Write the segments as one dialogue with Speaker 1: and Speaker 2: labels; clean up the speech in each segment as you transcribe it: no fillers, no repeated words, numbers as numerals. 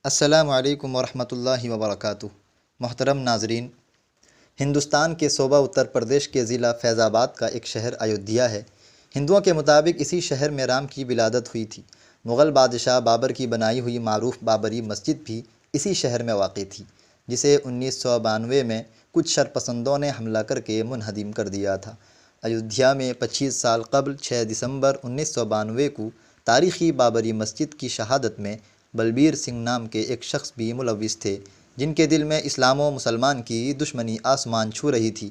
Speaker 1: السلام علیکم ورحمۃ اللہ وبرکاتہ۔ محترم ناظرین، ہندوستان کے صوبہ اتر پردیش کے ضلع فیض آباد کا ایک شہر ایودھیا ہے۔ ہندوؤں کے مطابق اسی شہر میں رام کی ولادت ہوئی تھی۔ مغل بادشاہ بابر کی بنائی ہوئی معروف بابری مسجد بھی اسی شہر میں واقع تھی، جسے 1992 میں کچھ شرپسندوں نے حملہ کر کے منہدم کر دیا تھا۔ ایودھیا میں 25 سال قبل 6 دسمبر 1992 کو تاریخی بابری مسجد کی شہادت میں بلبیر سنگھ نام کے ایک شخص بھی ملوث تھے، جن کے دل میں اسلام و مسلمان کی دشمنی آسمان چھو رہی تھی۔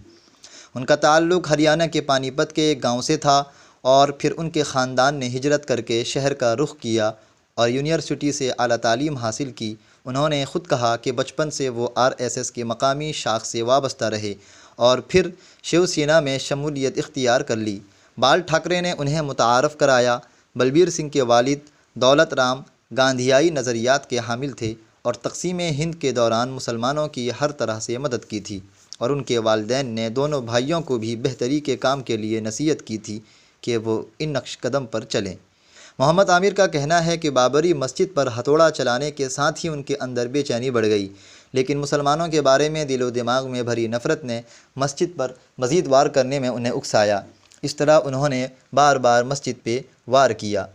Speaker 1: ان کا تعلق ہریانہ کے پانی پت کے ایک گاؤں سے تھا اور پھر ان کے خاندان نے ہجرت کر کے شہر کا رخ کیا اور یونیورسٹی سے اعلیٰ تعلیم حاصل کی۔ انہوں نے خود کہا کہ بچپن سے وہ RSS کے مقامی شاخ سے وابستہ رہے اور پھر شیو سینا میں شمولیت اختیار کر لی۔ بال ٹھاکرے نے انہیں متعارف کرایا۔ بلبیر سنگھ کے والد دولت رام گاندھیائی نظریات کے حامل تھے اور تقسیم ہند کے دوران مسلمانوں کی ہر طرح سے مدد کی تھی، اور ان کے والدین نے دونوں بھائیوں کو بھی بہتری کے کام کے لیے نصیحت کی تھی کہ وہ ان نقش قدم پر چلیں۔ محمد عامر کا کہنا ہے کہ بابری مسجد پر ہتھوڑا چلانے کے ساتھ ہی ان کے اندر بے چینی بڑھ گئی، لیکن مسلمانوں کے بارے میں دل و دماغ میں بھری نفرت نے مسجد پر مزید وار کرنے میں انہیں اکسایا۔ اس طرح انہوں نے بار بار مسجد پہ وار کیا۔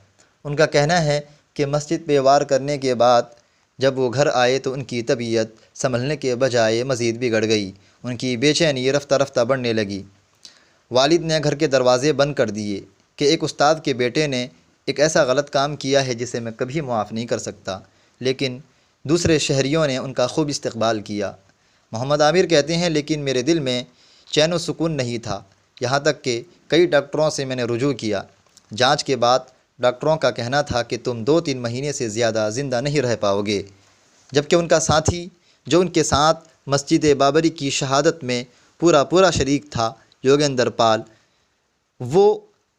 Speaker 1: ان کا کہنا ہے کہ مسجد پہ وار کرنے کے بعد جب وہ گھر آئے تو ان کی طبیعت سنبھلنے کے بجائے مزید بگڑ گئی۔ ان کی بے چینی رفتہ رفتہ بڑھنے لگی۔ والد نے گھر کے دروازے بند کر دیے کہ ایک استاد کے بیٹے نے ایک ایسا غلط کام کیا ہے جسے میں کبھی معاف نہیں کر سکتا، لیکن دوسرے شہریوں نے ان کا خوب استقبال کیا۔ محمد عامر کہتے ہیں، لیکن میرے دل میں چین و سکون نہیں تھا، یہاں تک کہ کئی ڈاکٹروں سے میں نے رجوع کیا۔ جانچ کے بعد ڈاکٹروں کا کہنا تھا کہ تم 2-3 مہینے سے زیادہ زندہ نہیں رہ پاؤ گے، جبکہ ان کا ساتھی جو ان کے ساتھ مسجد بابری کی شہادت میں پورا شریک تھا، یوگیندر پال، وہ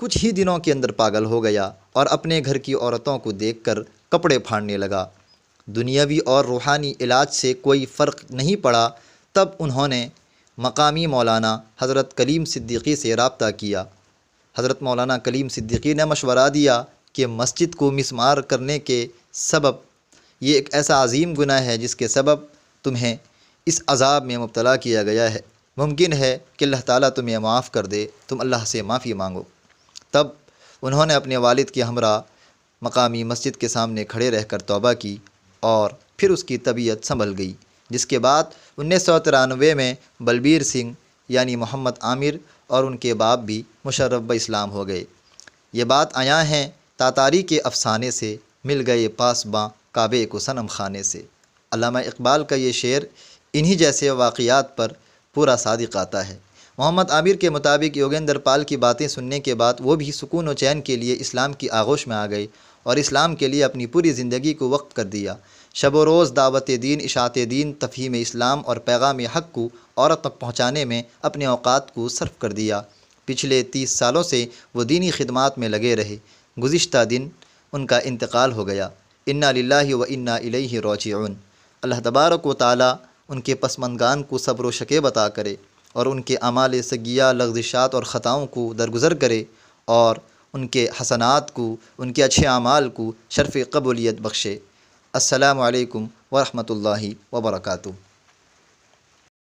Speaker 1: کچھ ہی دنوں کے اندر پاگل ہو گیا اور اپنے گھر کی عورتوں کو دیکھ کر کپڑے پھاڑنے لگا۔ دنیاوی اور روحانی علاج سے کوئی فرق نہیں پڑا۔ تب انہوں نے مقامی مولانا حضرت کلیم صدیقی سے رابطہ کیا۔ حضرت مولانا کلیم صدیقی نے مشورہ دیا کہ مسجد کو مسمار کرنے کے سبب یہ ایک ایسا عظیم گناہ ہے جس کے سبب تمہیں اس عذاب میں مبتلا کیا گیا ہے، ممکن ہے کہ اللہ تعالیٰ تمہیں معاف کر دے، تم اللہ سے معافی مانگو۔ تب انہوں نے اپنے والد کے ہمراہ مقامی مسجد کے سامنے کھڑے رہ کر توبہ کی اور پھر اس کی طبیعت سنبھل گئی، جس کے بعد 1993 میں بلبیر سنگھ یعنی محمد عامر اور ان کے باپ بھی مشرف باسلام ہو گئے۔ یہ بات عیاں ہیں تاتاری کے افسانے سے، مل گئے پاسباں کعبے کو صنم خانے سے۔ علامہ اقبال کا یہ شعر انہی جیسے واقعات پر پورا صادق آتا ہے۔ محمد عامر کے مطابق یوگیندر پال کی باتیں سننے کے بعد وہ بھی سکون و چین کے لیے اسلام کی آغوش میں آ گئے اور اسلام کے لیے اپنی پوری زندگی کو وقف کر دیا۔ شب و روز دعوت دین، اشاعت دین، تفہیم اسلام اور پیغام حق کو عورت تک پہنچانے میں اپنے اوقات کو صرف کر دیا۔ پچھلے 30 سالوں سے وہ دینی خدمات میں لگے رہے۔ گزشتہ دن ان کا انتقال ہو گیا۔ انا للہ و انا الیہ راجعون۔ اللہ تبارک و تعالی ان کے پسماندگان کو صبر و شکیب عطا کرے اور ان کے اعمال سیئہ، لغزشات اور خطاؤں کو درگزر کرے اور ان کے حسنات کو، ان کے اچھے اعمال کو شرف قبولیت بخشے۔ السلام علیکم ورحمۃ اللہ وبرکاتہ۔